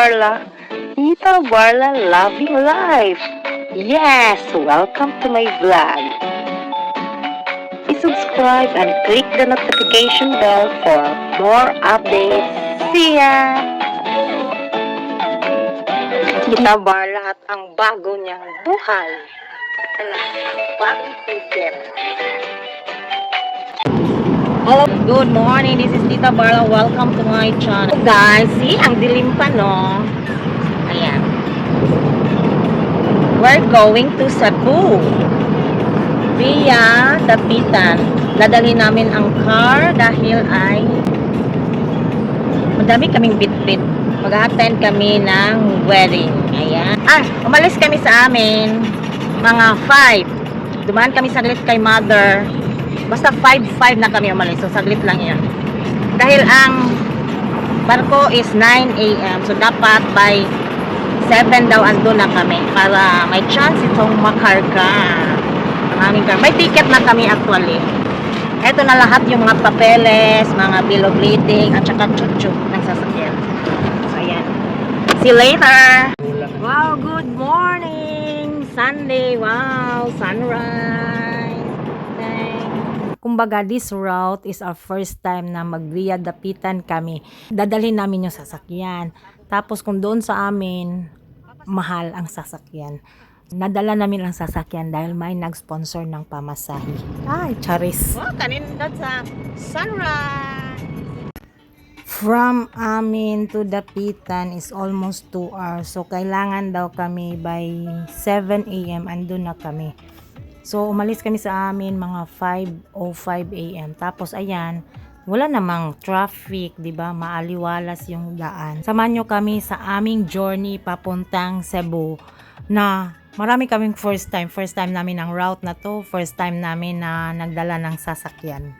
Tita Barla Loving Life. Yes, welcome to my vlog. Please subscribe and click the notification bell for more updates. See ya! Tita Barla at ang bago niyang buhay. Bagong ticket. Hello, good morning. This is Tita Barla. Welcome to my channel. Guys, see, ang dilim pa, no? Ayan. We're going to Cebu via Dapitan. Dadali namin ang car dahil ay madami kaming bitbit. Mag-attend kami ng wedding. Ayan. Umalis kami sa amin mga 5. Dumaan kami saglit kay mother. Basta 5 na kami umalis. So, saglit lang yan. Dahil ang barko is 9 a.m. So, dapat by 7 daw ando na kami para may chance itong makarga ang aming car. May ticket na kami actually. Ito na lahat yung mga papeles, mga bill of lading, at saka chuchu ng sasakyan. So, ayan. See you later! Wow, good morning! Sunday! Wow, sunrise! Kumbaga, this route is our first time na mag-via Dapitan kami. Dadalhin namin yung sasakyan. Tapos kung doon sa amin, mahal ang sasakyan. Nadala namin ang sasakyan dahil may nag-sponsor ng pamasahe. Ay, charis. Oh, kanina sa sunrise. From amin to Dapitan is almost 2 hours. So, kailangan daw kami by 7 a.m. andun na kami. So, umalis kami sa amin mga 5:05 a.m. Tapos, ayan, wala namang traffic, di ba? Maaliwalas yung daan. Samahan nyo kami sa aming journey papuntang Cebu na marami kaming first time. First time namin ang route na to. First time namin na nagdala ng sasakyan.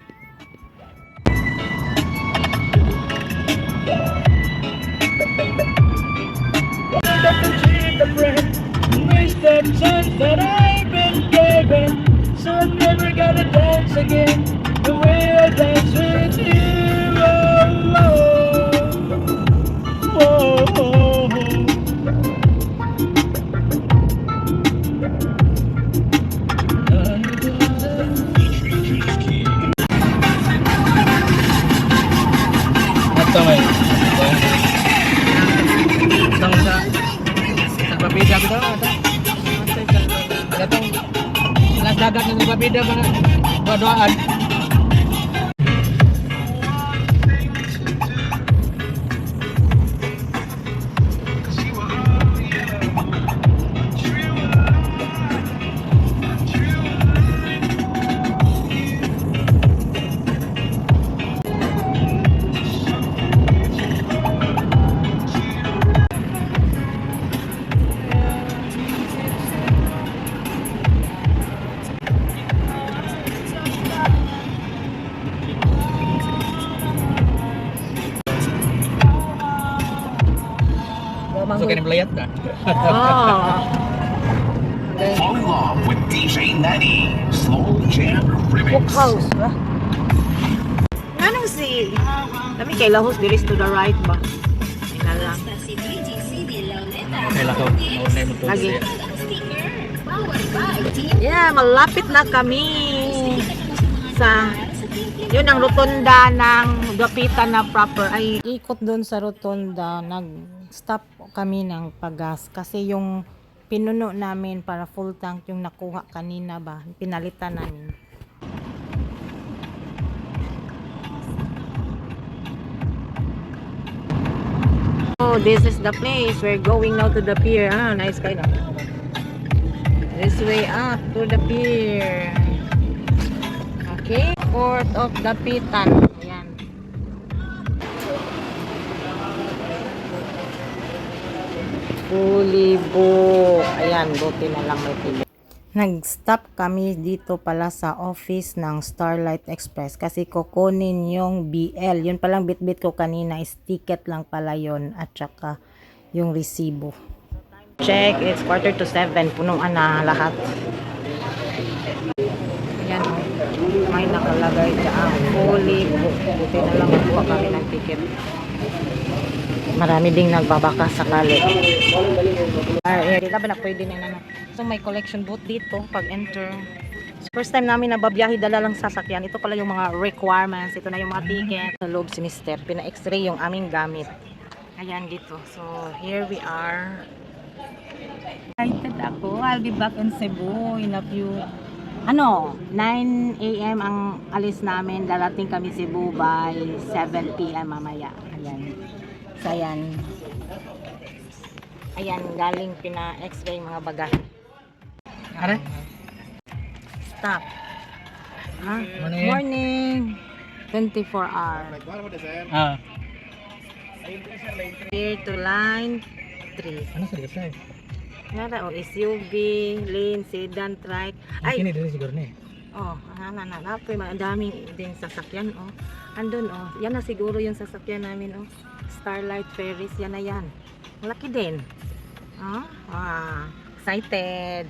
So I'm never gonna dance again the way I dance with you. Oh, oh, oh, oh. Ito may itong sa papida ko daw itong dagat ng papida ba na doaan. So kaya belayat na. Fall in love with DJ Nani. Slow Jam Remix. House, ba? Anong si... Kami kay Lahos, diris to the right ba? Ina lang. Okay lang ko. Maunay mo to. Lagi. Yeah, malapit na kami sa... Yun ang rotonda ng Dapitan na proper. Ay, ikot doon sa rotonda, nag-stop kami ng paggas kasi yung pinuno namin para full tank yung nakuha kanina ba, pinalitan namin. Oh, this is the place. We're going now to the pier. Ah, nice kind of. This way up to the pier. Okay, Port of Dapitan. Ayan. Bulibo. Ayan, buti na lang may pili. Nag-stop kami dito pala sa office ng Starlight Express kasi kukunin yung BL. Yun palang bitbit ko kanina is ticket lang pala yun at saka yung resibo. Check, it's 6:45. Punuan na lahat. Ayan, may nakalagay dyan. Fully booked. Buti na lang magkuha kami ng ticket. Marami ding nagbabaka sakali. Dito ba na pwede na naman. So may collection booth dito pag enter. First time namin nababiyahe, dala lang sasakyan. Ito pala yung mga requirements. Ito na yung mga ticket. Sa loob si Mister, pina-x-ray yung aming gamit. Ayan dito. So here we are. Excited ako. I'll be back in Cebu in a few 9 a.m. ang alis namin. Darating kami Cebu by 7 p.m. mamaya. Ayan. So, ayan. Ayan, galing pina-x-ray mga bagahe. Are? Stop. Ha? Morning. Morning. 24 hour. Ah. Here to line 3. Ano sa likod? Nara, SUV, lane, sedan, trike. Ay, Kini dito siguro ni. ang daming ding sasakyan, oh. Andun, oh. Yan na siguro yung sasakyan namin, oh. Starlight Ferries, yan na yan. Malaki din. Oh, excited.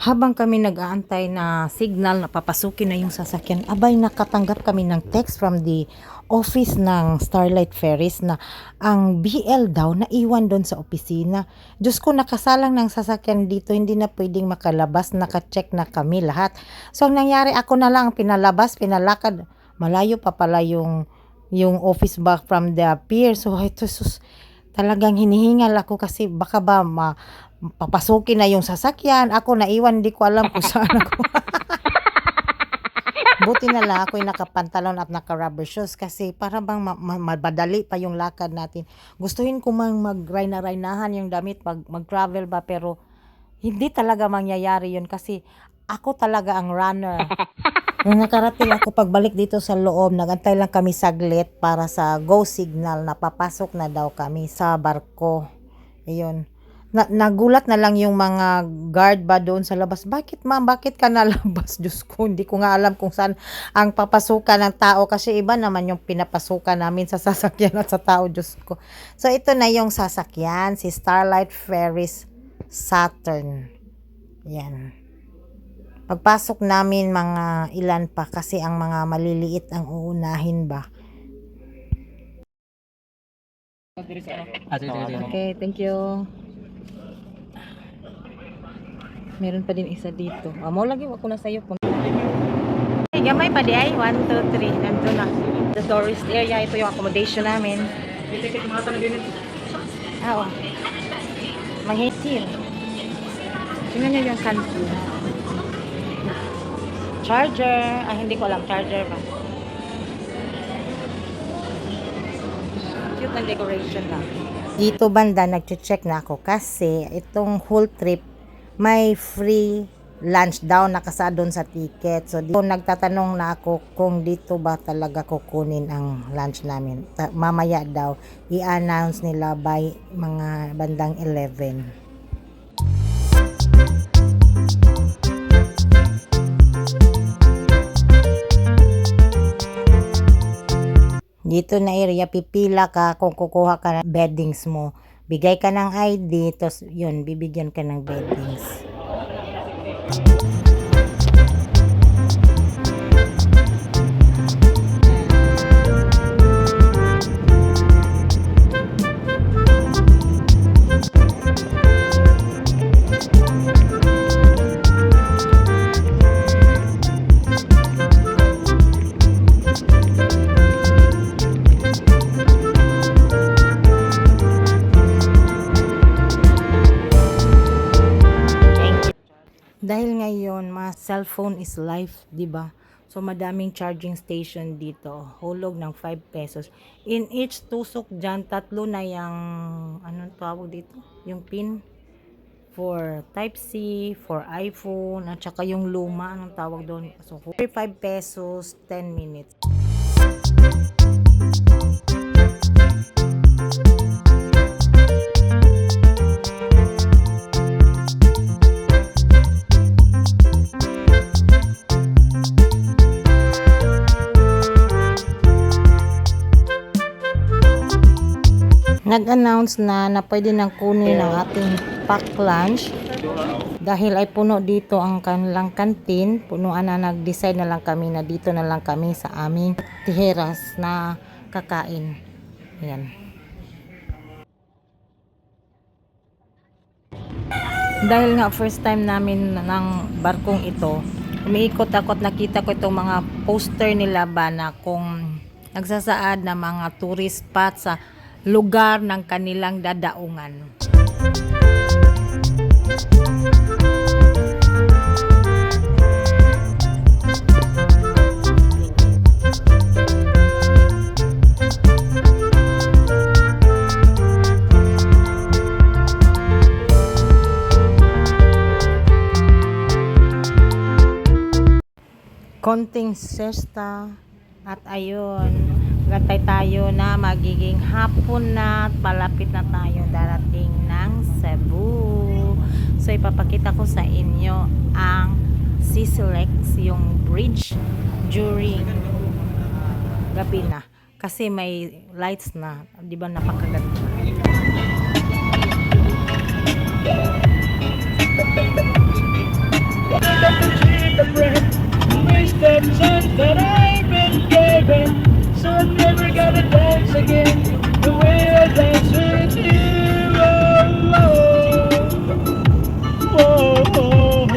Habang kami nag-aantay na signal na papasukin na yung sasakyan, abay nakatanggap kami ng text from the office ng Starlight Ferries na ang BL daw naiwan doon sa opisina. Diyos ko, nakasalang ng sasakyan dito, hindi na pwedeng makalabas, naka-check na kami lahat. So ang nangyari, ako na lang pinalabas, pinalakad. Malayo pa pala yung office back from the pier. So ito, sus, talagang hinihingal ako kasi baka ba papasukin na yung sasakyan. Ako naiwan, di ko alam kung saan ako. Buti na lang ako yung nakapantalon at naka-rubber shoes kasi para bang madali pa yung lakad natin. Gustuhin ko mang mag-rayna-raynahan yung damit mag-travel ba, pero hindi talaga mangyayari yun kasi ako talaga ang runner. Nung nakarating ako pagbalik dito sa loob, nagantay lang kami saglit para sa go signal na papasok na daw kami sa barko. Ayun. Nagulat na lang yung mga guard ba doon sa labas. Bakit ma'am? Bakit ka nalabas? Diyos ko, hindi ko nga alam kung saan ang papasukan ng tao kasi iba naman yung pinapasukan namin sa sasakyan at sa tao. Diyos ko. So ito na yung sasakyan, si Starlight Ferries Saturn. Yan. Pagpasok namin mga ilan pa kasi ang mga maliliit ang uunahin ba. Okay, thank you. Meron pa din isa dito. Mo lagi ako na sayo. Hey, gamay pa di ay 1 2 3 nanto na. The tourist area, ito yung accommodation namin. Oh. Manghitil. Tingnan niyo yung kanto. Charger. Ay, hindi ko alam. Charger ba? Cute ang decoration lang. Dito banda, nag-check na ako kasi itong whole trip may free lunch daw nakasa doon sa ticket. So dito nagtatanong na ako kung dito ba talaga kukunin ang lunch namin. Mamaya daw i-announce nila by mga bandang 11. Dito na area, pipila ka kung kukuha ka ng beddings mo. Bigay ka ng ID, tapos yun, bibigyan ka ng beddings. Dahil ngayon, cellphone is life, 'di ba? So madaming charging station dito. Hulog ng 5 pesos. In each tusok dyan, 3 na yung anong tawag dito? Yung pin for Type-C, for iPhone, at saka yung luma, anong tawag doon? So 5 pesos, 10 minutes. nag-announce na pwede nang kunin ang ating pack lunch. Dahil ay puno dito ang kanilang kantin, punuan na, nag-decide na lang kami na dito na lang kami sa aming tiheras na kakain. Ayan. Dahil nga first time namin ng barkong ito, umiikot ako at nakita ko itong mga poster nila ba na kung nagsasaad na mga tourist spot sa lugar ng kanilang dadaungan. Konting siesta at ayun, gantay tayo na magiging hapon na at palapit na tayo darating ng Cebu. So ipapakita ko sa inyo ang Sisilex, yung bridge during gabi na kasi may lights na, di ba, napakaganda. Waste the chance that I've been given, so I never gotta dance again the way I dance with you. Oh, oh, oh,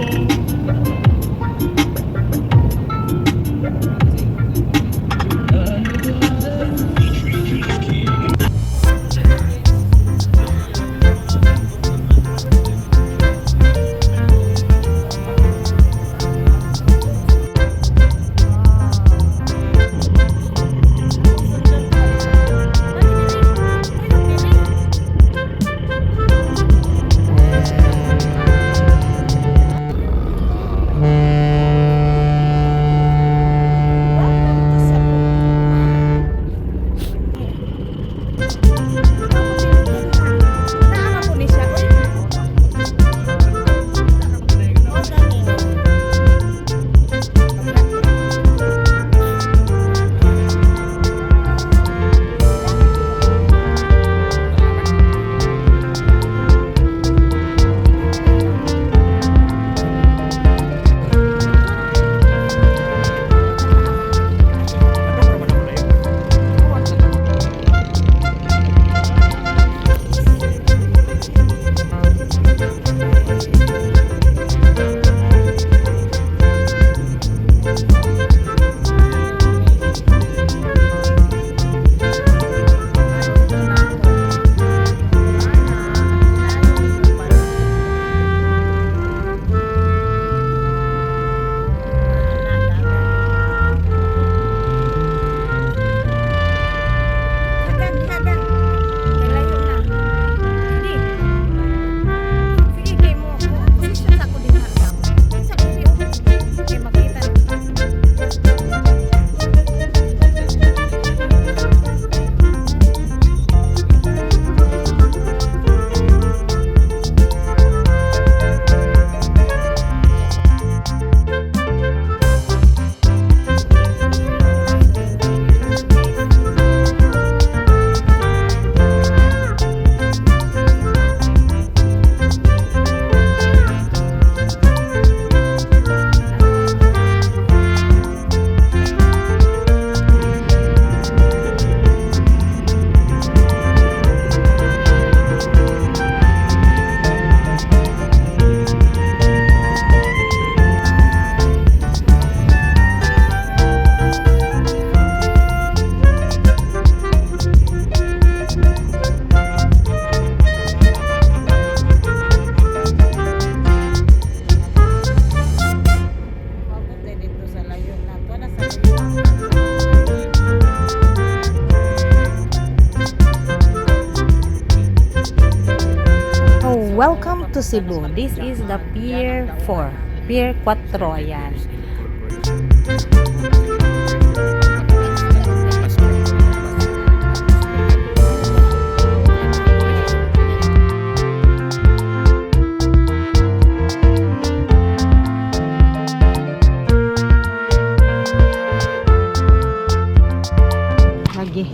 Welcome to Cebu. This is the Pier 4. Pier 4 yan. Lagi.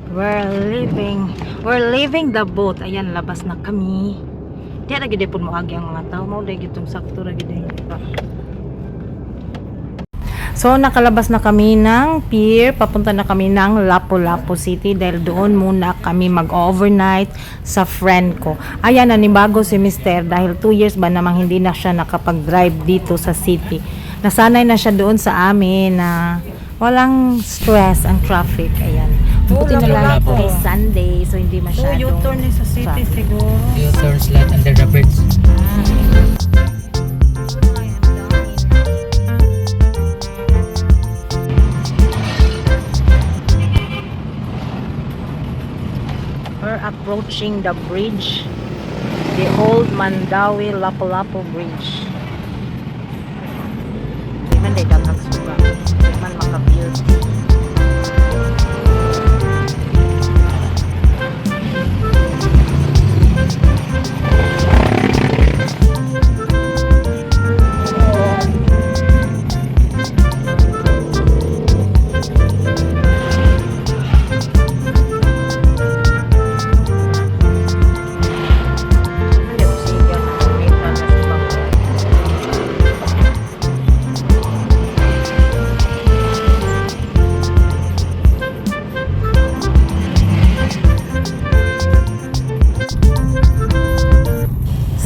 We're leaving the boat. Ayan, labas na kami. Di lagi di po mo agi ang mga tao. Mau lagi itong sakto lagi din. So, nakalabas na kami ng pier. Papunta na kami ng Lapu-Lapu City dahil doon muna kami mag-overnight sa friend ko. Ayan, nanibago si Mister dahil 2 years ba namang hindi na siya nakapag-drive dito sa city. Nasanay na siya doon sa amin na walang stress ang traffic. Ayan. Buti na lang Lapu-Lapu. kay Sunday, so hindi masyado. U-turn sa city traffic. siguro. U-turn slide under the bridge. We're approaching the bridge, the old Mandawi Lapu-Lapu Bridge. Di man day dapat suga. Di man maka-beauty.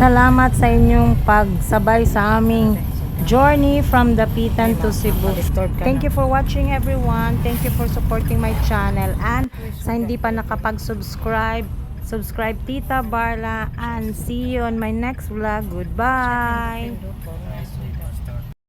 Salamat sa inyong pagsabay sa aming journey from Dapitan to Cebu. Thank you for watching everyone. Thank you for supporting my channel. And sa hindi pa nakapag-subscribe, subscribe Tita Barla and see you on my next vlog. Goodbye!